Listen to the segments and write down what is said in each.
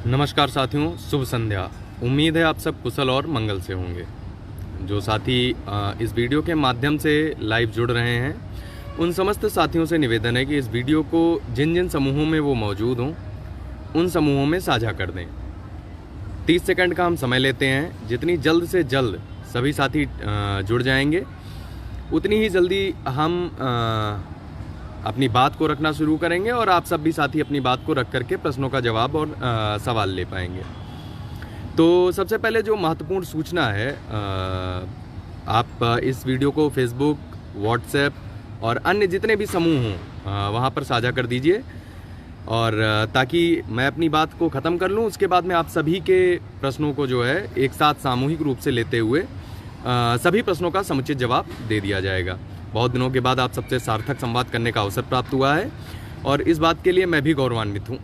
नमस्कार साथियों, शुभ संध्या। उम्मीद है आप सब कुशल और मंगल से होंगे। जो साथी इस वीडियो के माध्यम से लाइव जुड़ रहे हैं, उन समस्त साथियों से निवेदन है कि इस वीडियो को जिन जिन समूहों में वो मौजूद हों, उन समूहों में साझा कर दें। 30 सेकंड का हम समय लेते हैं। जितनी जल्द से जल्द सभी साथी जुड़ जाएंगे, उतनी ही जल्दी हम अपनी बात को रखना शुरू करेंगे और आप सब भी साथी अपनी बात को रख करके प्रश्नों का जवाब और सवाल ले पाएंगे। तो सबसे पहले जो महत्वपूर्ण सूचना है, आप इस वीडियो को फेसबुक, व्हाट्सएप और अन्य जितने भी समूह हों वहाँ पर साझा कर दीजिए, और ताकि मैं अपनी बात को ख़त्म कर लूँ। उसके बाद में आप सभी के प्रश्नों को जो है एक साथ सामूहिक रूप से लेते हुए सभी प्रश्नों का समुचित जवाब दे दिया जाएगा। बहुत दिनों के बाद आप सबसे सार्थक संवाद करने का अवसर प्राप्त हुआ है और इस बात के लिए मैं भी गौरवान्वित हूँ।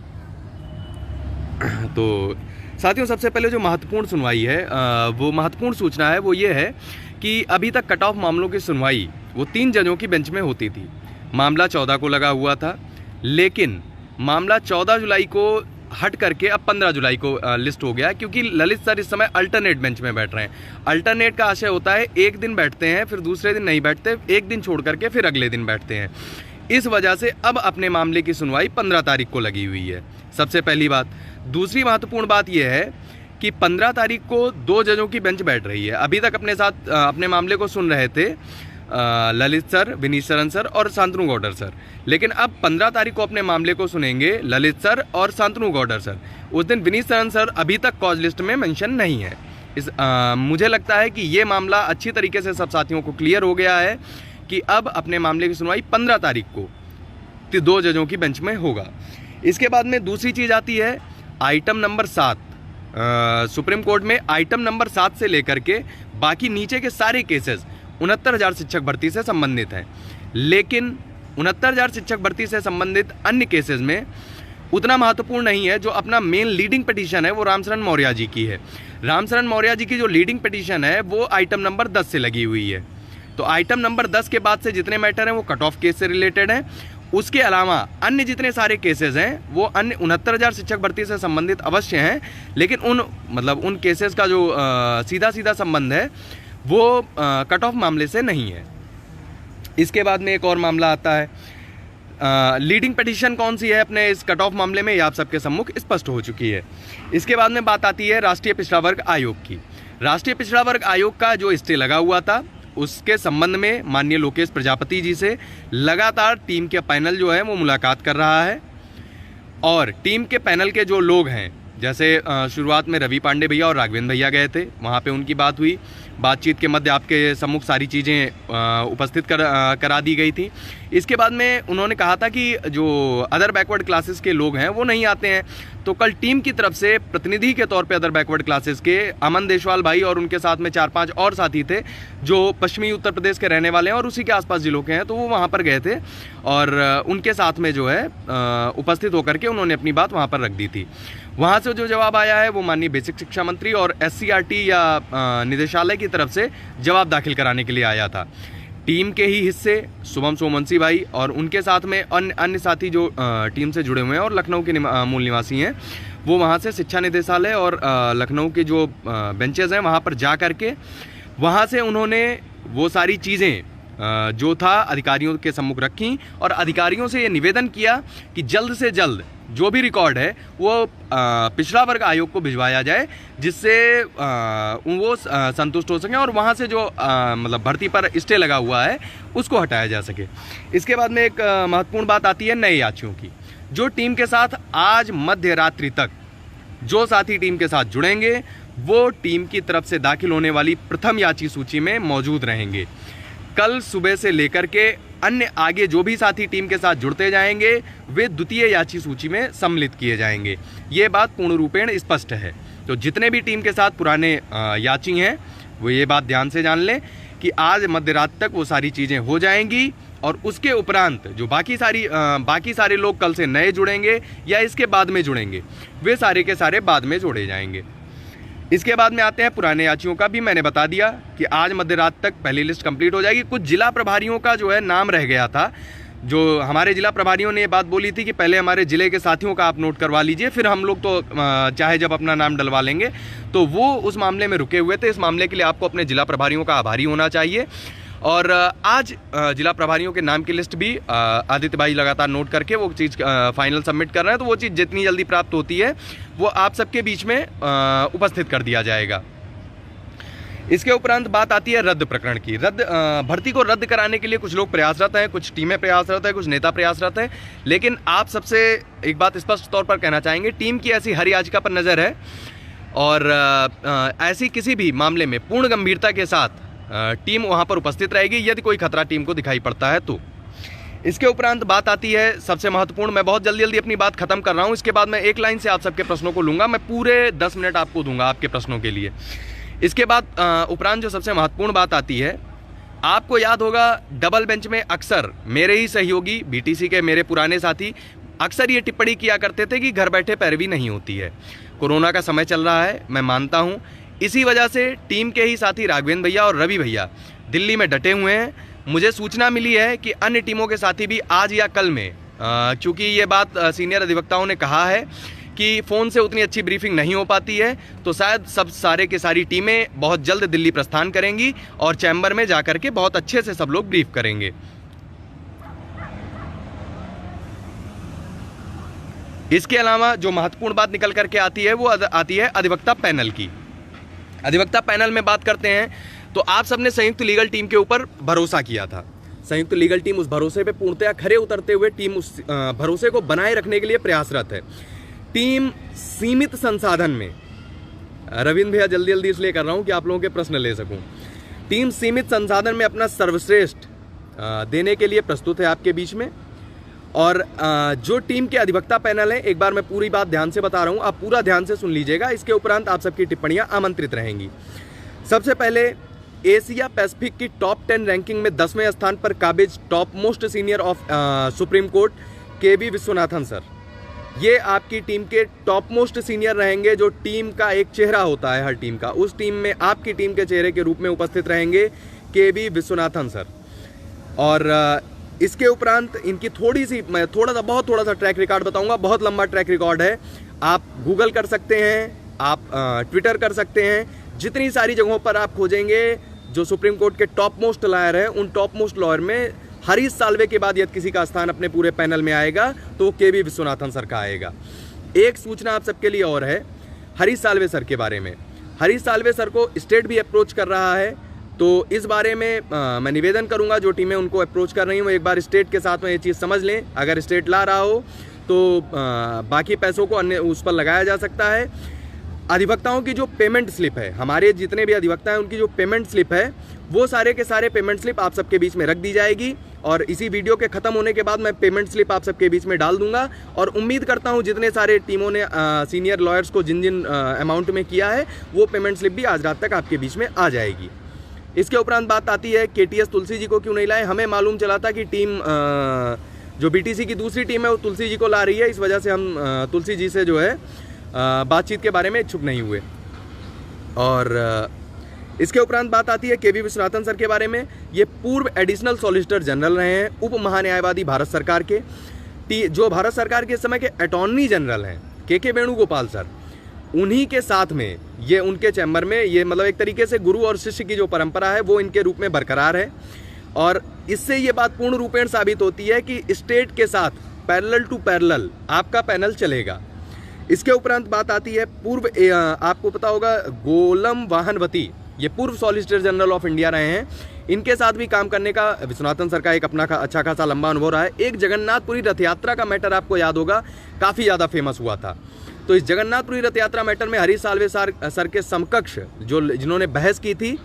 तो साथियों, सबसे पहले जो महत्वपूर्ण सुनवाई है, वो महत्वपूर्ण सूचना है वो ये है कि अभी तक कट ऑफ मामलों की सुनवाई वो 3 जजों की बेंच में होती थी। मामला 14 को लगा हुआ था, लेकिन मामला 14 जुलाई को हट करके अब 15 जुलाई को लिस्ट हो गया, क्योंकि ललित सर इस समय अल्टरनेट बेंच में बैठ रहे हैं। अल्टरनेट का आशय होता है एक दिन बैठते हैं, फिर दूसरे दिन नहीं बैठते, एक दिन छोड़ करके फिर अगले दिन बैठते हैं। इस वजह से अब अपने मामले की सुनवाई 15 तारीख को लगी हुई है। सबसे पहली बात। दूसरी महत्वपूर्ण बात यह है कि 15 तारीख को 2 जजों की बेंच बैठ रही है। अभी तक अपने साथ अपने मामले को सुन रहे थे ललित सर, विनीत शरण सर और शांतनु गौडर सर, लेकिन अब 15 तारीख को अपने मामले को सुनेंगे ललित सर और शांतनु गौडर सर। उस दिन विनीत शरण सर अभी तक कॉज लिस्ट में मेंशन नहीं है। मुझे लगता है कि ये मामला अच्छी तरीके से सब साथियों को क्लियर हो गया है कि अब अपने मामले की सुनवाई 15 तारीख को 2 जजों की बेंच में होगा। इसके बाद में दूसरी चीज़ आती है आइटम नंबर 7। सुप्रीम कोर्ट में आइटम नंबर 7 से लेकर के बाकी नीचे के सारे केसेस 69,000 शिक्षक भर्ती से संबंधित हैं, लेकिन 69,000 शिक्षक भर्ती से संबंधित अन्य केसेस में उतना महत्वपूर्ण नहीं है। जो अपना मेन लीडिंग पिटीशन है वो रामशरण मौर्य जी की है। रामशरण मौर्य जी की जो लीडिंग पिटीशन है वो आइटम नंबर 10 से लगी हुई है। तो आइटम नंबर 10 के बाद से जितने मैटर हैं वो कट ऑफ केस से रिलेटेड हैं। उसके अलावा अन्य जितने सारे केसेस हैं वो अन्य 69,000 शिक्षक भर्ती से संबंधित अवश्य हैं, लेकिन उन केसेस का जो सीधा सीधा संबंध है वो कट ऑफ मामले से नहीं है। इसके बाद में एक और मामला आता है। लीडिंग पिटीशन कौन सी है अपने इस कट ऑफ मामले में, ये आप सबके सम्मुख स्पष्ट हो चुकी है। इसके बाद में बात आती है राष्ट्रीय पिछड़ा वर्ग आयोग की। राष्ट्रीय पिछड़ा वर्ग आयोग का जो स्टे लगा हुआ था, उसके संबंध में माननीय लोकेश प्रजापति जी से लगातार टीम के पैनल जो है वो मुलाकात कर रहा है, और टीम के पैनल के जो लोग हैं, जैसे शुरुआत में रवि पांडे भैया और राघवेंद्र भैया गए थे, वहाँ पे उनकी बात हुई। बातचीत के मध्य आपके सम्मुख सारी चीज़ें उपस्थित करा दी गई थी। इसके बाद में उन्होंने कहा था कि जो अदर बैकवर्ड क्लासेस के लोग हैं वो नहीं आते हैं, तो कल टीम की तरफ से प्रतिनिधि के तौर पे अदर बैकवर्ड क्लासेस के अमन देशवाल भाई और उनके साथ में 4-5 और साथी थे जो पश्चिमी उत्तर प्रदेश के रहने वाले हैं और उसी के आसपास जिलों के हैं, तो वो वहाँ पर गए थे और उनके साथ में जो है उपस्थित होकर के उन्होंने अपनी बात वहाँ पर रख दी थी। वहाँ से जो जवाब आया है वो माननीय बेसिक शिक्षा मंत्री और SCRT या निदेशालय की तरफ से जवाब दाखिल कराने के लिए आया था। टीम के ही हिस्से शुभम सोमवंशी भाई और उनके साथ में अन्य साथी जो टीम से जुड़े हुए हैं और लखनऊ के मूल निवासी हैं, वो वहाँ से शिक्षा निदेशालय और लखनऊ के जो बेंचेस हैं वहाँ पर जा कर के वहाँ से उन्होंने वो सारी चीज़ें जो था अधिकारियों के सम्मुख रखी और अधिकारियों से ये निवेदन किया कि जल्द से जल्द जो भी रिकॉर्ड है वो पिछड़ा वर्ग आयोग को भिजवाया जाए, जिससे वो संतुष्ट हो सकें और वहाँ से जो मतलब भर्ती पर स्टे लगा हुआ है उसको हटाया जा सके। इसके बाद में एक महत्वपूर्ण बात आती है नए याचियों की। जो टीम के साथ आज मध्य रात्रि तक जो साथी टीम के साथ जुड़ेंगे वो टीम की तरफ से दाखिल होने वाली प्रथम याची सूची में मौजूद रहेंगे। कल सुबह से लेकर के अन्य आगे जो भी साथी टीम के साथ जुड़ते जाएंगे वे द्वितीय याची सूची में सम्मिलित किए जाएंगे। ये बात पूर्ण रूपेण स्पष्ट है। तो जितने भी टीम के साथ पुराने याची हैं वो ये बात ध्यान से जान लें कि आज मध्य रात तक वो सारी चीज़ें हो जाएंगी और उसके उपरांत जो बाकी सारे लोग कल से नए जुड़ेंगे या इसके बाद में जुड़ेंगे वे सारे के सारे बाद में जोड़े जाएंगे। इसके बाद में आते हैं पुराने याचियों का। भी मैंने बता दिया कि आज मध्य रात तक पहली लिस्ट कंप्लीट हो जाएगी। कुछ जिला प्रभारियों का जो है नाम रह गया था जो हमारे जिला प्रभारियों ने ये बात बोली थी कि पहले हमारे ज़िले के साथियों का आप नोट करवा लीजिए, फिर हम लोग तो चाहे जब अपना नाम डलवा लेंगे, तो वो उस मामले में रुके हुए थे। इस मामले के लिए आपको अपने जिला प्रभारियों का आभारी होना चाहिए। और आज जिला प्रभारियों के नाम की लिस्ट भी आदित्य भाई लगातार नोट करके वो चीज़ फाइनल सबमिट कर रहे हैं, तो वो चीज़ जितनी जल्दी प्राप्त होती है वो आप सबके बीच में उपस्थित कर दिया जाएगा। इसके उपरांत बात आती है रद्द प्रकरण की। भर्ती को रद्द कराने के लिए कुछ लोग प्रयासरत हैं, कुछ टीमें प्रयासरत हैं, कुछ नेता प्रयासरत हैं, लेकिन आप सबसे एक बात स्पष्ट तौर पर कहना चाहेंगे, टीम की ऐसी हर याचिका पर नज़र है और ऐसी किसी भी मामले में पूर्ण गंभीरता के साथ टीम वहां पर उपस्थित रहेगी यदि कोई खतरा टीम को दिखाई पड़ता है तो। इसके उपरांत बात आती है सबसे महत्वपूर्ण, मैं बहुत जल्दी जल्दी अपनी बात खत्म कर रहा हूं, इसके बाद मैं एक लाइन से आप सबके प्रश्नों को लूंगा, मैं पूरे 10 मिनट आपको दूंगा आपके प्रश्नों के लिए। इसके बाद उपरांत जो सबसे महत्वपूर्ण बात आती है, आपको याद होगा डबल बेंच में अक्सर मेरे ही सहयोगी बीटीसी के मेरे पुराने साथी अक्सर ये टिप्पणी किया करते थे कि घर बैठे पैरवी नहीं होती है। कोरोना का समय चल रहा है, मैं मानता हूँ, इसी वजह से टीम के ही साथी राघवेंद्र भैया और रवि भैया दिल्ली में डटे हुए हैं। मुझे सूचना मिली है कि अन्य टीमों के साथी भी आज या कल में, चूँकि ये बात सीनियर अधिवक्ताओं ने कहा है कि फ़ोन से उतनी अच्छी ब्रीफिंग नहीं हो पाती है, तो शायद सब सारे के सारी टीमें बहुत जल्द दिल्ली प्रस्थान करेंगी और चैम्बर में जाकर के बहुत अच्छे से सब लोग ब्रीफ करेंगे। इसके अलावा जो महत्वपूर्ण बात निकल करके आती है वो आती है अधिवक्ता पैनल की। अधिवक्ता पैनल में बात करते हैं तो आप सबने संयुक्त लीगल टीम के ऊपर भरोसा किया था। संयुक्त लीगल टीम उस भरोसे पे पूर्णतया खरे उतरते हुए टीम उस भरोसे को बनाए रखने के लिए प्रयासरत है। टीम सीमित संसाधन में, रविंद्र भैया जल्दी जल्दी इसलिए कर रहा हूं कि आप लोगों के प्रश्न ले सकूं, टीम सीमित संसाधन में अपना सर्वश्रेष्ठ देने के लिए प्रस्तुत है आपके बीच में। और जो टीम के अधिवक्ता पैनल है, एक बार मैं पूरी बात ध्यान से बता रहा हूं, आप पूरा ध्यान से सुन लीजिएगा, इसके उपरांत आप सबकी टिप्पणियां आमंत्रित रहेंगी। सबसे पहले एशिया पैसिफिक की टॉप 10 रैंकिंग में 10वें स्थान पर काबिज top most senior of Supreme Court KB Viswanathan sir, ये आपकी टीम के टॉप मोस्ट सीनियर रहेंगे। जो टीम का एक चेहरा होता है हर टीम का, उस टीम में आपकी टीम के चेहरे के रूप में उपस्थित रहेंगे केबी विश्वनाथन सर। और इसके उपरांत इनकी मैं थोड़ा सा ट्रैक रिकॉर्ड बताऊंगा, बहुत लंबा ट्रैक रिकॉर्ड है, आप गूगल कर सकते हैं, आप ट्विटर कर सकते हैं, जितनी सारी जगहों पर आप खोजेंगे जो सुप्रीम कोर्ट के टॉप मोस्ट लॉयर हैं, उन टॉप मोस्ट लॉयर में हरीश साल्वे के बाद यदि किसी का स्थान अपने पूरे पैनल में आएगा तो केबी विश्वनाथन सर का आएगा। एक सूचना आप सबके लिए और है हरीश साल्वे सर के बारे में। हरीश साल्वे सर को स्टेट भी अप्रोच कर रहा है, तो इस बारे में मैं निवेदन करूंगा जो टीमें उनको अप्रोच कर रही हैं वो एक बार स्टेट के साथ में ये चीज़ समझ लें। अगर स्टेट ला रहा हो तो बाकी पैसों को अन्य उस पर लगाया जा सकता है। अधिवक्ताओं की जो पेमेंट स्लिप है, हमारे जितने भी अधिवक्ता हैं उनकी जो पेमेंट स्लिप है, वो सारे के सारे पेमेंट स्लिप आप सबके बीच में रख दी जाएगी और इसी वीडियो के ख़त्म होने के बाद मैं पेमेंट स्लिप आप सबके बीच में डाल दूंगा। और उम्मीद करता हूं जितने सारे टीमों ने सीनियर लॉयर्स को जिन जिन अमाउंट में किया है वो पेमेंट स्लिप भी आज रात तक आपके बीच में आ जाएगी। इसके उपरांत बात आती है केटीएस तुलसी जी को क्यों नहीं लाए। हमें मालूम चला था कि टीम जो बीटीसी की दूसरी टीम है वो तुलसी जी को ला रही है, इस वजह से हम तुलसी जी से जो है बातचीत के बारे में इच्छुक नहीं हुए। और इसके उपरांत बात आती है केबी विश्वनाथन सर के बारे में। ये पूर्व एडिशनल सॉलिसिटर जनरल रहे हैं, उप महान्यायवादी भारत सरकार के। जो भारत सरकार के समय के अटॉर्नी जनरल हैं के वेणुगोपाल सर, उन्हीं के साथ में ये उनके चैम्बर में ये मतलब एक तरीके से गुरु और शिष्य की जो परंपरा है वो इनके रूप में बरकरार है। और इससे ये बात पूर्ण रूपेण साबित होती है कि स्टेट के साथ पैरेलल टू पैरेलल आपका पैनल चलेगा। इसके उपरांत बात आती है आपको पता होगा गोलम वाहनवती, ये पूर्व सॉलिसिटर जनरल ऑफ इंडिया रहे हैं, इनके साथ भी काम करने का विश्वनाथन सर का एक अपना अच्छा खासा लंबा अनुभव रहा है। एक जगन्नाथपुरी रथ यात्रा का मैटर आपको याद होगा काफ़ी ज़्यादा फेमस हुआ था, तो इस जगन्नाथपुरी रथ यात्रा मैटर में हरीश साल्वे सर के समकक्ष जिन्होंने बहस की थी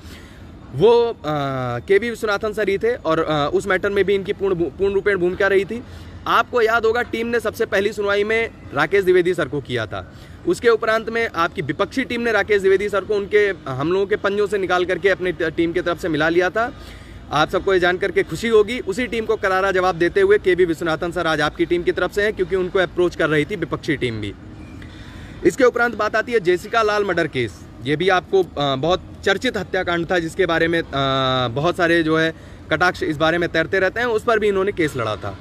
वो केबी विश्वनाथन सर ही थे और उस मैटर में भी इनकी पूर्ण रूपेण भूमिका रही थी। आपको याद होगा टीम ने सबसे पहली सुनवाई में राकेश द्विवेदी सर को किया था। उसके उपरांत में आपकी विपक्षी टीम ने राकेश द्विवेदी सर को उनके हम लोगों के पंजों से निकाल करके अपनी टीम की तरफ से मिला लिया था। आप सबको ये जान करके खुशी होगी, उसी टीम को करारा जवाब देते हुए केबी विश्वनाथन सर आज आपकी टीम की तरफ से हैं, क्योंकि उनको अप्रोच कर रही थी विपक्षी टीम भी। इसके उपरांत बात आती है जेसिका लाल मर्डर केस। ये भी आपको बहुत चर्चित हत्याकांड था जिसके बारे में बहुत सारे जो है कटाक्ष इस बारे में तैरते रहते हैं, उस पर भी इन्होंने केस लड़ा था।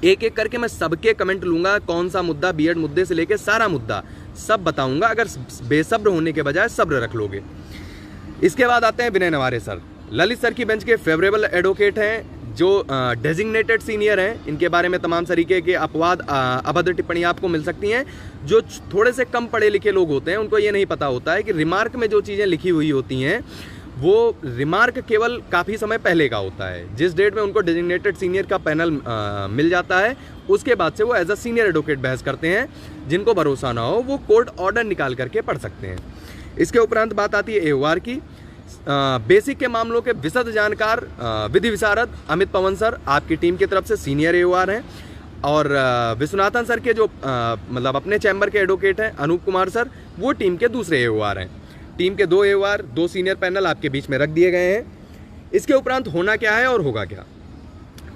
एक एक करके मैं सबके कमेंट लूंगा, कौन सा मुद्दा, बीएड मुद्दे से लेकर सारा मुद्दा सब बताऊंगा, अगर बेसब्र होने के बजाय सब्र रख लोगे। इसके बाद आते हैं विनय नवारे सर। ललित सर की बेंच के फेवरेबल एडवोकेट हैं, जो डेजिग्नेटेड सीनियर हैं। इनके बारे में तमाम तरीके के अपवाद, अभद्र टिप्पणियां आपको मिल सकती हैं। जो थोड़े से कम पढ़े लिखे लोग होते हैं उनको ये नहीं पता होता है कि रिमार्क में जो चीज़ें लिखी हुई होती हैं वो रिमार्क केवल काफ़ी समय पहले का होता है। जिस डेट में उनको डेजिग्नेटेड सीनियर का पैनल मिल जाता है, उसके बाद से वो एज अ सीनियर एडवोकेट बहस करते हैं। जिनको भरोसा ना हो वो कोर्ट ऑर्डर निकाल करके पढ़ सकते हैं। इसके उपरांत बात आती है एओआर की। बेसिक के मामलों के विशद जानकार विधि विशारद अमित पवन सर आपकी टीम की तरफ से सीनियर एओआर हैं। और विश्वनाथन सर के जो मतलब अपने चैम्बर के एडवोकेट हैं अनूप कुमार सर, वो टीम के दूसरे एओआर हैं। टीम के 2 एओआर, 2 सीनियर पैनल आपके बीच में रख दिए गए हैं। इसके उपरांत होना क्या है और होगा क्या,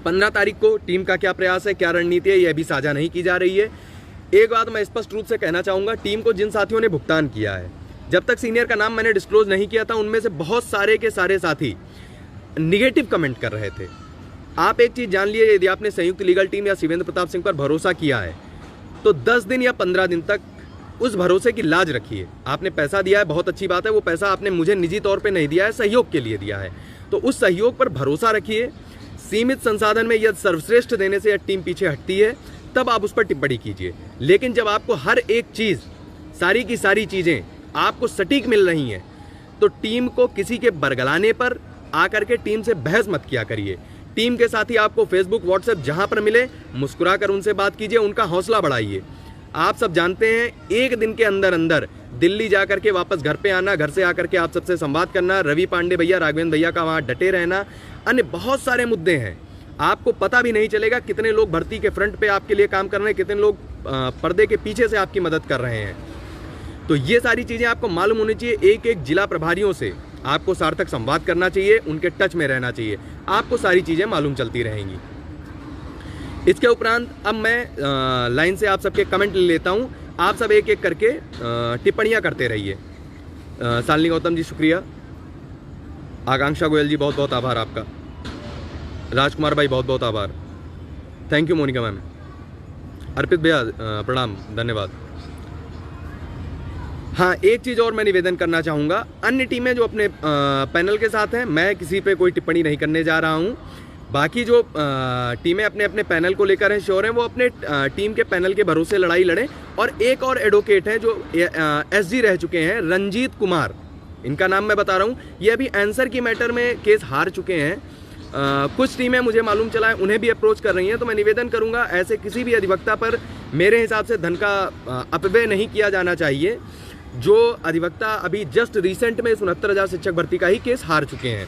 15 तारीख को टीम का क्या प्रयास है, क्या रणनीति है, यह भी साझा नहीं की जा रही है। एक बात मैं स्पष्ट रूप से कहना चाहूँगा, टीम को जिन साथियों ने भुगतान किया है, जब तक सीनियर का नाम मैंने डिस्क्लोज नहीं किया था, उनमें से बहुत सारे के सारे साथी निगेटिव कमेंट कर रहे थे। आप एक चीज़ जान लिए, यदि आपने संयुक्त लीगल टीम या शिवेंद्र प्रताप सिंह पर भरोसा किया है तो 10 दिन या 15 दिन तक उस भरोसे की लाज रखिए। आपने पैसा दिया है, बहुत अच्छी बात है, वो पैसा आपने मुझे निजी तौर पे नहीं दिया है, सहयोग के लिए दिया है, तो उस सहयोग पर भरोसा रखिए। सीमित संसाधन में यदि सर्वश्रेष्ठ देने से यह टीम पीछे हटती है तब आप उस पर टिप्पणी कीजिए। लेकिन जब आपको हर एक चीज़, सारी की सारी चीज़ें आपको सटीक मिल रही हैं, तो टीम को किसी के बरगलाने पर आकर के टीम से बहस मत किया करिए। टीम के साथी आपको फेसबुक, व्हाट्सएप जहां पर मिले मुस्कुरा कर उनसे बात कीजिए, उनका हौसला बढ़ाइए। आप सब जानते हैं, एक दिन के अंदर अंदर दिल्ली जा करके वापस घर पे आना, घर से आकर के आप सबसे संवाद करना, रवि पांडे भैया, राघवेंद्र भैया का वहाँ डटे रहना, अन्य बहुत सारे मुद्दे हैं। आपको पता भी नहीं चलेगा कितने लोग भर्ती के फ्रंट पे आपके लिए काम कर रहे हैं, कितने लोग पर्दे के पीछे से आपकी मदद कर रहे हैं। तो ये सारी चीज़ें आपको मालूम होनी चाहिए। एक एक जिला प्रभारियों से आपको सार्थक संवाद करना चाहिए, उनके टच में रहना चाहिए, आपको सारी चीज़ें मालूम चलती रहेंगी। इसके उपरांत अब मैं लाइन से आप सबके कमेंट ले लेता हूं। आप सब एक एक करके टिप्पणियां करते रहिए। शालिनी गौतम जी शुक्रिया, आकांक्षा गोयल जी बहुत बहुत आभार आपका, राजकुमार भाई बहुत बहुत आभार, थैंक यू मोनिका मैम, अर्पित भैया प्रणाम, धन्यवाद। हाँ, एक चीज़ और मैं निवेदन करना चाहूँगा, अन्य टीमें जो अपने पैनल के साथ हैं, मैं किसी पे कोई टिप्पणी नहीं करने जा रहा हूँ। बाकी जो टीमें अपने अपने पैनल को लेकर हैं श्योर हैं, वो अपने टीम के पैनल के भरोसे लड़ाई लड़ें। और एक और एडवोकेट हैं जो एसजी रह चुके हैं, रंजीत कुमार, इनका नाम मैं बता रहा हूँ, ये अभी आंसर की मैटर में केस हार चुके हैं। कुछ टीमें मुझे मालूम चला है उन्हें भी अप्रोच कर रही हैं। तो मैं निवेदन करूँगा, ऐसे किसी भी अधिवक्ता पर मेरे हिसाब से धन का अपव्यय नहीं किया जाना चाहिए। जो अधिवक्ता अभी जस्ट रिसेंट में 69,000 शिक्षक भर्ती का ही केस हार चुके हैं,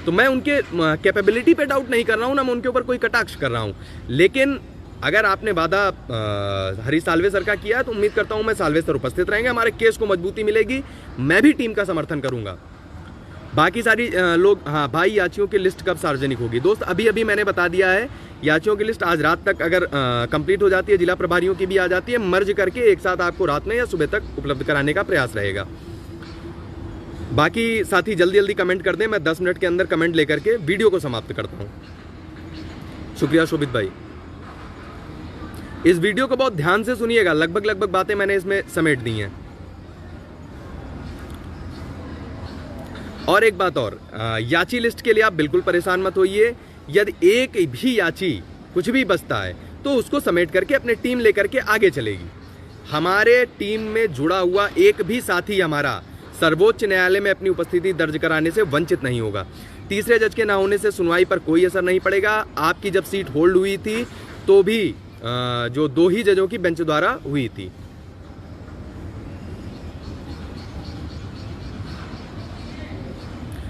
तो मैं उनके कैपेबिलिटी पे डाउट नहीं कर रहा हूँ, ना मैं उनके ऊपर कोई कटाक्ष कर रहा हूँ। लेकिन अगर आपने वादा हरीश साल्वे सर का किया तो उम्मीद करता हूँ मैं साल्वे सर उपस्थित रहेंगे, हमारे केस को मजबूती मिलेगी, मैं भी टीम का समर्थन करूँगा। बाकी सारी लोग, हाँ भाई, याचियों की लिस्ट कब सार्वजनिक होगी? दोस्त अभी अभी मैंने बता दिया है, याचियों की लिस्ट आज रात तक अगर कंप्लीट हो जाती है, जिला प्रभारियों की भी आ जाती है, मर्ज करके एक साथ आपको रात में या सुबह तक उपलब्ध कराने का प्रयास रहेगा। बाकी साथी जल्दी जल्दी कमेंट कर दें, मैं 10 मिनट के अंदर कमेंट लेकर के वीडियो को समाप्त करता हूँ। शुक्रिया शोभित भाई। इस वीडियो को बहुत ध्यान से सुनिएगा, लगभग बातें मैंने इसमें समेट दी हैं। और एक बात और, याची लिस्ट के लिए आप बिल्कुल परेशान मत होइए। यदि एक भी याची कुछ भी बचता है तो उसको समेट करके अपने टीम लेकर के आगे चलेगी। हमारे टीम में जुड़ा हुआ एक भी साथी हमारा सर्वोच्च न्यायालय में अपनी उपस्थिति दर्ज कराने से वंचित नहीं होगा। तीसरे जज के ना होने से सुनवाई पर कोई असर नहीं पड़ेगा। आपकी जब सीट होल्ड हुई थी तो भी जो 2 ही जजों की बेंच द्वारा हुई थी।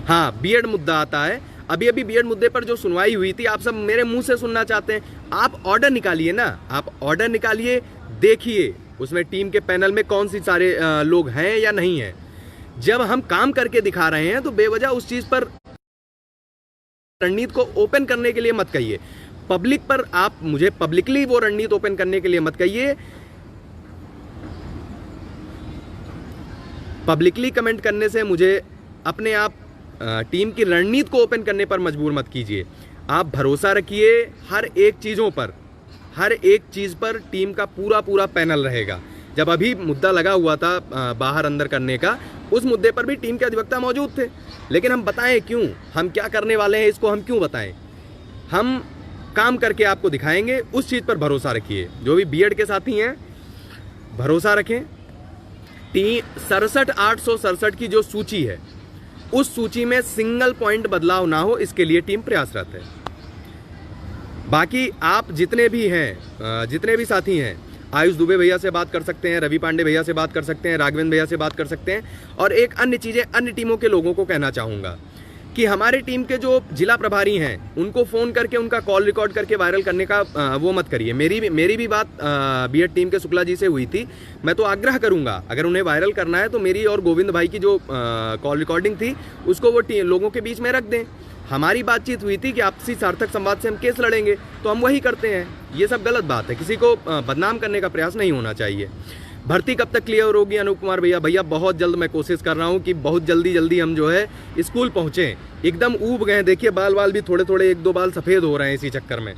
हाँ, बीएड मुद्दा आता है। अभी बीएड मुद्दे पर जो सुनवाई हुई थी, आप सब मेरे मुंह से सुनना चाहते हैं। आप ऑर्डर निकालिए ना, आप ऑर्डर निकालिए, देखिए उसमें टीम के पैनल में कौन सी सारे लोग हैं या नहीं हैं। जब हम काम करके दिखा रहे हैं तो बेवजह उस चीज पर रणनीति को ओपन करने के लिए मत कहिए। पब्लिक पर आप मुझे पब्लिकली वो रणनीति ओपन करने के लिए मत कहिए। पब्लिकली कमेंट करने से मुझे अपने आप टीम की रणनीति को ओपन करने पर मजबूर मत कीजिए। आप भरोसा रखिए हर एक चीज़ों पर, हर एक चीज़ पर टीम का पूरा पूरा पैनल रहेगा। जब अभी मुद्दा लगा हुआ था बाहर अंदर करने का, उस मुद्दे पर भी टीम के अधिवक्ता मौजूद थे, लेकिन हम बताएं क्यों, हम क्या करने वाले हैं इसको हम क्यों बताएं। हम काम करके आपको दिखाएंगे, उस चीज़ पर भरोसा रखिए। जो भी बीएड के साथी हैं भरोसा रखें। टीम 67,867 की जो सूची है, उस सूची में सिंगल पॉइंट बदलाव ना हो, इसके लिए टीम प्रयासरत है। बाकी आप जितने भी हैं, जितने भी साथी हैं, आयुष दुबे भैया से बात कर सकते हैं, रवि पांडे भैया से बात कर सकते हैं, राघवेंद्र भैया से बात कर सकते हैं। और एक अन्य चीज़ें अन्य टीमों के लोगों को कहना चाहूँगा कि हमारे टीम के जो जिला प्रभारी हैं उनको फ़ोन करके उनका कॉल रिकॉर्ड करके वायरल करने का वो मत करिए। मेरी भी बात बीएड टीम के शुक्ला जी से हुई थी। मैं तो आग्रह करूंगा अगर उन्हें वायरल करना है तो मेरी और गोविंद भाई की जो कॉल रिकॉर्डिंग थी उसको वो लोगों के बीच में रख दें। हमारी बातचीत हुई थी कि आपसी सार्थक संवाद से हम केस लड़ेंगे, तो हम वही करते हैं। ये सब गलत बात है, किसी को बदनाम करने का प्रयास नहीं होना चाहिए। भर्ती कब तक क्लियर होगी अनूप कुमार भैया? भैया बहुत जल्द मैं कोशिश कर रहा हूँ कि बहुत जल्दी हम जो है स्कूल पहुँचें। एकदम ऊब गए, देखिए बाल भी थोड़े थोड़े 1-2 बाल सफ़ेद हो रहे हैं इसी चक्कर में।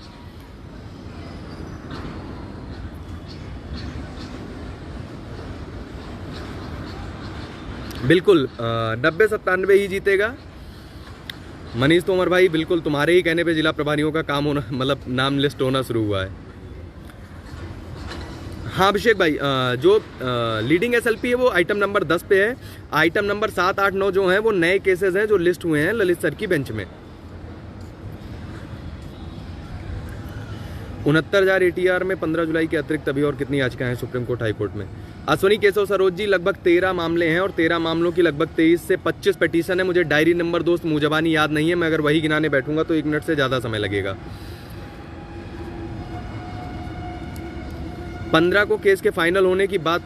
बिल्कुल 90-97 ही जीतेगा। मनीष तोमर भाई बिल्कुल तुम्हारे ही कहने पे जिला प्रभारियों का काम होना, मतलब नाम लिस्ट होना शुरू हुआ है। हाँ अभिषेक भाई, जो लीडिंग एसएलपी है वो आइटम नंबर 10 पे है। आइटम नंबर 7, 8, 9 जो हैं वो नए केसेस हैं जो लिस्ट हुए हैं ललित सर की बेंच में। 69,000 एटीआर में 15 जुलाई के अतिरिक्त अभी और कितनी याचिकाएं हैं सुप्रीम कोर्ट हाई कोर्ट में? अश्वनी केशव सरोज जी, लगभग 13 मामले हैं और 13 मामलों की लगभग 23 से 25 पिटीशन है। मुझे डायरी नंबर दोस्त मुँह ज़बानी याद नहीं है, मैं अगर वही गिनाने बैठूंगा तो 1 मिनट से ज़्यादा समय लगेगा। 15 को केस के फाइनल होने की बात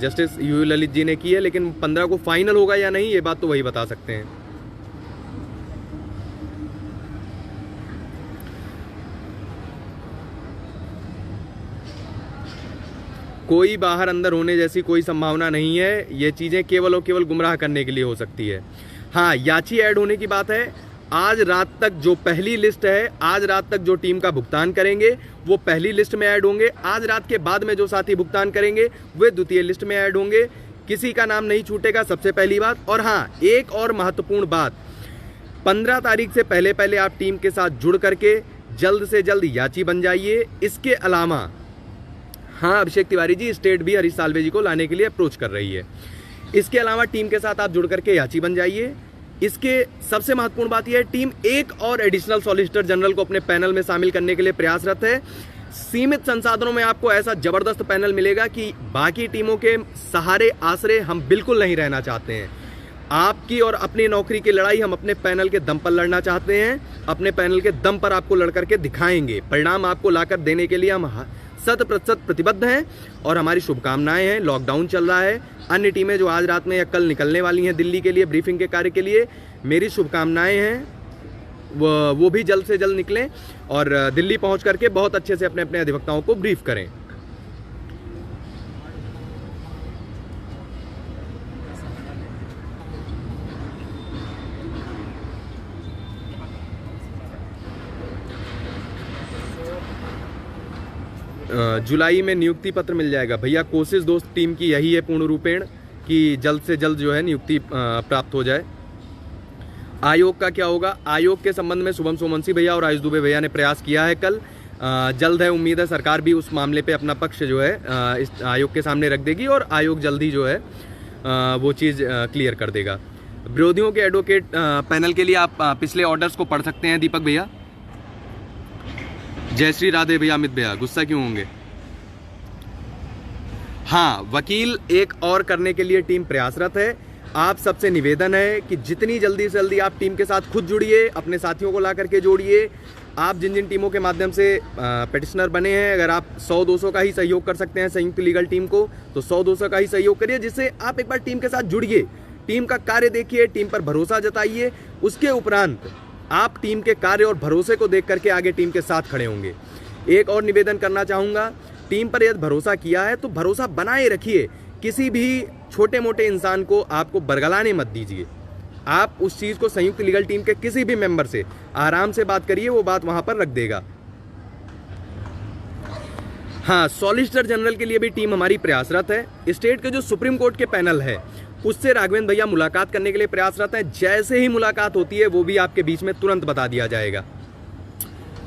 जस्टिस यू ललित जी ने की है, लेकिन 15 को फाइनल होगा या नहीं ये बात तो वही बता सकते हैं। कोई बाहर अंदर होने जैसी कोई संभावना नहीं है। ये चीज़ें केवल और केवल गुमराह करने के लिए हो सकती है। हाँ, याची ऐड होने की बात है। आज रात तक जो पहली लिस्ट है, आज रात तक जो टीम का भुगतान करेंगे वो पहली लिस्ट में ऐड होंगे। आज रात के बाद में जो साथी भुगतान करेंगे वे द्वितीय लिस्ट में ऐड होंगे। किसी का नाम नहीं छूटेगा, सबसे पहली बात। और हाँ, एक और महत्वपूर्ण बात, 15 तारीख से पहले आप टीम के साथ जुड़ करके जल्द से जल्द याची बन जाइए। इसके अलावा हाँ अभिषेक तिवारी जी, स्टेट भी हरीश साल्वे जी को लाने के लिए अप्रोच कर रही है। इसके अलावा टीम के साथ आप जुड़ करके याची बन जाइए। इसके सबसे महत्वपूर्ण बात यह है, टीम एक और एडिशनल सॉलिसिटर जनरल को अपने पैनल में शामिल करने के लिए प्रयासरत है। सीमित संसाधनों में आपको ऐसा जबरदस्त पैनल मिलेगा कि बाकी टीमों के सहारे आसरे हम बिल्कुल नहीं रहना चाहते हैं। आपकी और अपनी नौकरी की लड़ाई हम अपने पैनल के दम पर लड़ना चाहते हैं। अपने पैनल के दम पर आपको लड़ करके दिखाएंगे। परिणाम आपको लाकर देने के लिए हम 100% प्रतिबद्ध हैं और हमारी शुभकामनाएं हैं। लॉकडाउन चल रहा है, अन्य टीमें जो आज रात में या कल निकलने वाली हैं दिल्ली के लिए ब्रीफिंग के कार्य के लिए, मेरी शुभकामनाएं हैं वो भी जल्द से जल्द निकलें और दिल्ली पहुंच करके बहुत अच्छे से अपने अपने अधिवक्ताओं को ब्रीफ करें। जुलाई में नियुक्ति पत्र मिल जाएगा। भैया कोशिश दोस्त टीम की यही है पूर्ण रूपेण कि जल्द से जल्द जो है नियुक्ति प्राप्त हो जाए। आयोग का क्या होगा? आयोग के संबंध में शुभम सोमवंशी भैया और आयुष दुबे भैया ने प्रयास किया है कल। जल्द है, उम्मीद है सरकार भी उस मामले पे अपना पक्ष जो है इस आयोग के सामने रख देगी और आयोग जल्द ही जो है वो चीज़ क्लियर कर देगा। विरोधियों के एडवोकेट पैनल के लिए आप पिछले ऑर्डर्स को पढ़ सकते हैं। दीपक भैया, जयश्री राधे भैया, अमित भैया, गुस्सा क्यों होंगे? हाँ, वकील एक और करने के लिए टीम प्रयासरत है। आप सबसे निवेदन है कि जितनी जल्दी से जल्दी आप टीम के साथ खुद जुड़िए, अपने साथियों को ला करके जोड़िए। आप जिन जिन टीमों के माध्यम से पेटिशनर बने हैं, अगर आप 100-200 का ही सहयोग कर सकते हैं संयुक्त लीगल टीम को, तो 100-200 का ही सहयोग करिए, जिससे आप एक बार टीम के साथ जुड़िए, टीम का कार्य देखिए, टीम पर भरोसा जताइए। उसके उपरांत आप टीम के कार्य और भरोसे को देख करके आगे टीम के साथ खड़े होंगे। एक और निवेदन करना चाहूँगा, टीम पर यदि भरोसा किया है तो भरोसा बनाए रखिए। किसी भी छोटे मोटे इंसान को आपको बरगलाने मत दीजिए। आप उस चीज़ को संयुक्त लीगल टीम के किसी भी मेंबर से आराम से बात करिए, वो बात वहां पर रख देगा। हाँ, सॉलिसिटर जनरल के लिए भी टीम हमारी प्रयासरत है। स्टेट के जो सुप्रीम कोर्ट के पैनल है उससे राघवेंद्र भैया मुलाकात करने के लिए प्रयासरत है। जैसे ही मुलाकात होती है वो भी आपके बीच में तुरंत बता दिया जाएगा।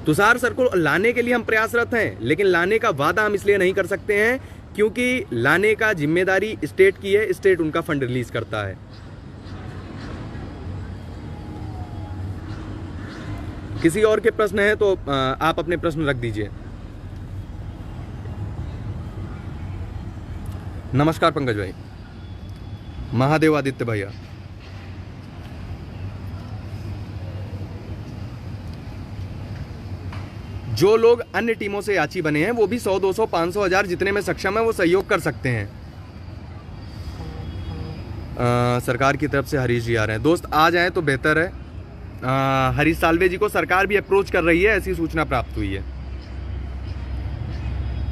तुषार सर को लाने के लिए हम प्रयासरत हैं, लेकिन लाने का वादा हम इसलिए नहीं कर सकते हैं क्योंकि लाने का जिम्मेदारी स्टेट की है, स्टेट उनका फंड रिलीज करता है। किसी और के प्रश्न है तो आप अपने प्रश्न रख दीजिए। नमस्कार पंकज भाई, महादेव आदित्य भैया। जो लोग अन्य टीमों से याची बने हैं वो भी 100, 200, 500, 1000 जितने में सक्षम है वो सहयोग कर सकते हैं। सरकार की तरफ से हरीश जी आ रहे हैं, दोस्त आ जाएं तो बेहतर है। हरीश साल्वे जी को सरकार भी अप्रोच कर रही है, ऐसी सूचना प्राप्त हुई है।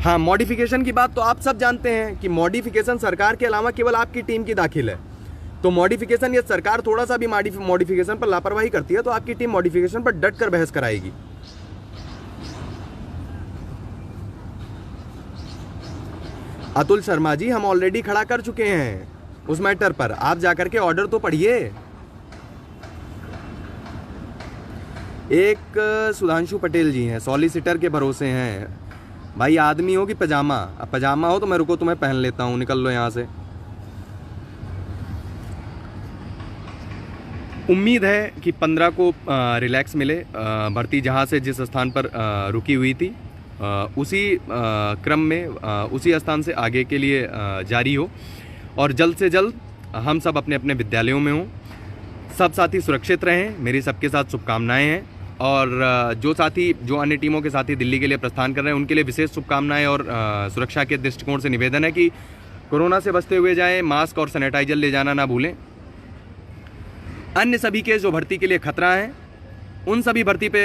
हाँ, मॉडिफिकेशन की बात तो आप सब जानते हैं कि मॉडिफिकेशन सरकार के अलावा केवल आपकी टीम की दाखिल है। तो मॉडिफिकेशन, ये सरकार थोड़ा सा भी मॉडिफिकेशन पर लापरवाही करती है तो आपकी टीम मॉडिफिकेशन पर डट कर बहस कराएगी। अतुल शर्मा जी, हम ऑलरेडी खड़ा कर चुके हैं उस मैटर पर, आप जाकर के ऑर्डर तो पढ़िए। एक सुधांशु पटेल जी हैं, सॉलिसिटर के भरोसे हैं। भाई आदमी हो कि पजामा? अब पजामा हो तो मैं रुको तुम्हें पहन लेता हूं, निकल लो यहां से। उम्मीद है कि 15 को रिलैक्स मिले, भर्ती जहां से जिस स्थान पर रुकी हुई थी उसी क्रम में उसी स्थान से आगे के लिए जारी हो और जल्द से जल्द हम सब अपने अपने विद्यालयों में हों। सब साथी सुरक्षित रहें, मेरी सबके साथ शुभकामनाएं हैं। और जो साथी, जो अन्य टीमों के साथी दिल्ली के लिए प्रस्थान कर रहे हैं उनके लिए विशेष शुभकामनाएं और सुरक्षा के दृष्टिकोण से निवेदन है कि कोरोना से बचते हुए जाएं, मास्क और सैनिटाइजर ले जाना ना भूलें। अन्य सभी केस जो भर्ती के लिए खतरा है उन सभी भर्ती पे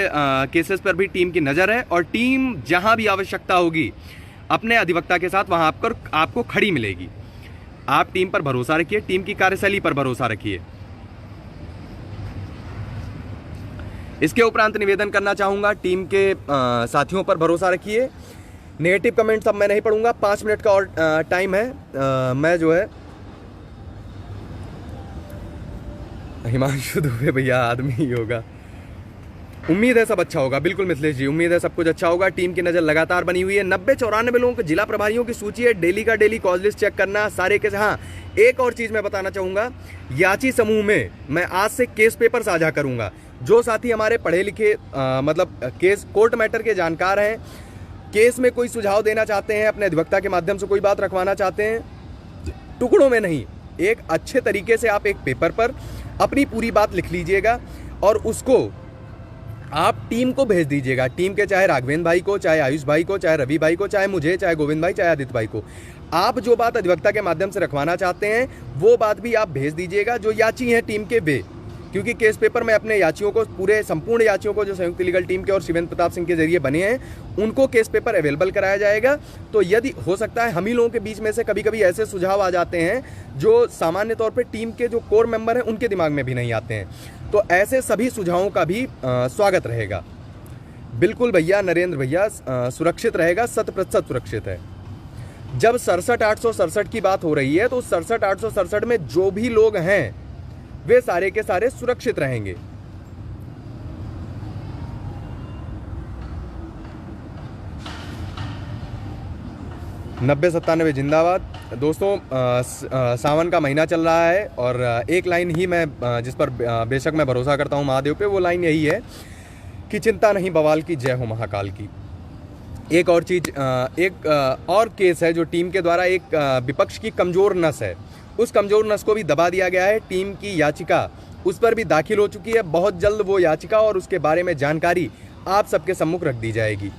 केसेस पर भी टीम की नज़र है और टीम जहां भी आवश्यकता होगी अपने अधिवक्ता के साथ वहां आपको खड़ी मिलेगी। आप टीम पर भरोसा रखिए, टीम की कार्यशैली पर भरोसा रखिए। इसके उपरांत निवेदन करना चाहूंगा, टीम के साथियों पर भरोसा रखिए। नेगेटिव कमेंट्स अब मैं नहीं पढ़ूंगा, 5 मिनट का और टाइम है। मैं जो है हिमांशु दुबे भैया आदमी ही होगा। उम्मीद है सब अच्छा होगा। बिल्कुल मिथिलेश जी, उम्मीद है सब कुछ अच्छा होगा। टीम की नज़र लगातार बनी हुई है। 90-94 लोगों के जिला प्रभारियों की सूची है। डेली का डेली कॉज लिस्ट चेक करना सारे के। हाँ, एक और चीज़ मैं बताना चाहूँगा, याची समूह में मैं आज से केस पेपर साझा करूँगा। जो साथी हमारे पढ़े लिखे मतलब केस कोर्ट मैटर के जानकार हैं, केस में कोई सुझाव देना चाहते हैं, अपने अधिवक्ता के माध्यम से कोई बात रखवाना चाहते हैं, टुकड़ों में नहीं, एक अच्छे तरीके से आप एक पेपर पर अपनी पूरी बात लिख लीजिएगा और उसको आप टीम को भेज दीजिएगा। टीम के चाहे राघवेंद्र भाई को, चाहे आयुष भाई को, चाहे रवि भाई को, चाहे मुझे, चाहे गोविंद भाई, चाहे आदित्य भाई को। आप जो बात अधिवक्ता के माध्यम से रखवाना चाहते हैं वो बात भी आप भेज दीजिएगा। जो याची हैं टीम के वे, क्योंकि केस पेपर में अपने याचियों को, पूरे संपूर्ण याचियों को जो संयुक्त लीगल टीम के और शिवेंद्र प्रताप सिंह के जरिए बने हैं, उनको केस पेपर अवेलेबल कराया जाएगा। तो यदि हो सकता है, हम ही लोगों के बीच में से कभी कभी ऐसे सुझाव आ जाते हैं जो सामान्य तौर पे टीम के जो कोर मेंबर हैं उनके दिमाग में भी नहीं आते हैं, तो ऐसे सभी सुझावों का भी स्वागत रहेगा। बिल्कुल भैया, नरेंद्र भैया, सुरक्षित रहेगा, 100% सुरक्षित है। जब 67,867 की बात हो रही है तो 67,867 में जो भी लोग हैं वे सारे के सारे सुरक्षित रहेंगे। नब्बे 97 जिंदाबाद। दोस्तों, सावन का महीना चल रहा है और एक लाइन ही मैं जिस पर बेशक मैं भरोसा करता हूं महादेव पे, वो लाइन यही है कि चिंता नहीं बवाल की, जय हो महाकाल की। एक और चीज, एक और केस है जो टीम के द्वारा एक विपक्ष की कमजोर नस है, उस कमजोर नस को भी दबा दिया गया है। टीम की याचिका उस पर भी दाखिल हो चुकी है। बहुत जल्द वो याचिका और उसके बारे में जानकारी आप सबके सम्मुख रख दी जाएगी।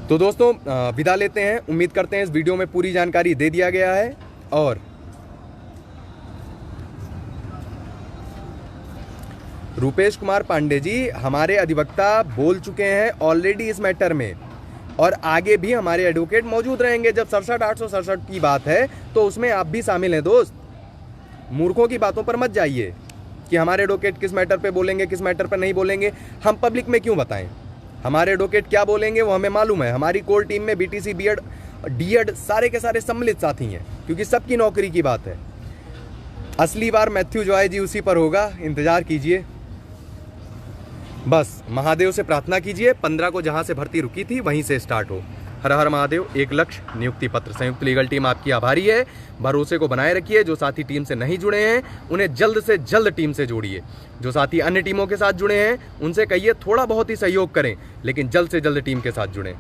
तो दोस्तों, विदा लेते हैं। उम्मीद करते हैं इस वीडियो में पूरी जानकारी दे दिया गया है। और रूपेश कुमार पांडे जी हमारे अधिवक्ता बोल चुके हैं ऑलरेडी इस मैटर में, और आगे भी हमारे एडवोकेट मौजूद रहेंगे। जब 67,867 की बात है तो उसमें आप भी शामिल हैं दोस्त। मूर्खों की बातों पर मत जाइए कि हमारे एडवोकेट किस मैटर पे बोलेंगे, किस मैटर पर नहीं बोलेंगे। हम पब्लिक में क्यों बताएं? हमारे एडवोकेट क्या बोलेंगे वो हमें मालूम है। हमारी कोर टीम में बीटीसी, बीएड, डीएड सारे के सारे सम्मिलित साथी हैं, क्योंकि सबकी नौकरी की बात है। असली बार मैथ्यू जॉय जी उसी पर होगा, इंतजार कीजिए। बस महादेव से प्रार्थना कीजिए 15 को जहां से भर्ती रुकी थी वहीं से स्टार्ट हो। हर हर महादेव। एक लक्ष्य, नियुक्ति पत्र। संयुक्त लीगल टीम आपकी आभारी है। भरोसे को बनाए रखिए। जो साथी टीम से नहीं जुड़े हैं उन्हें जल्द से जल्द टीम से जोड़िए। जो साथी अन्य टीमों के साथ जुड़े हैं उनसे कहिए थोड़ा बहुत ही सहयोग करें, लेकिन जल्द से जल्द टीम के साथ जुड़ें।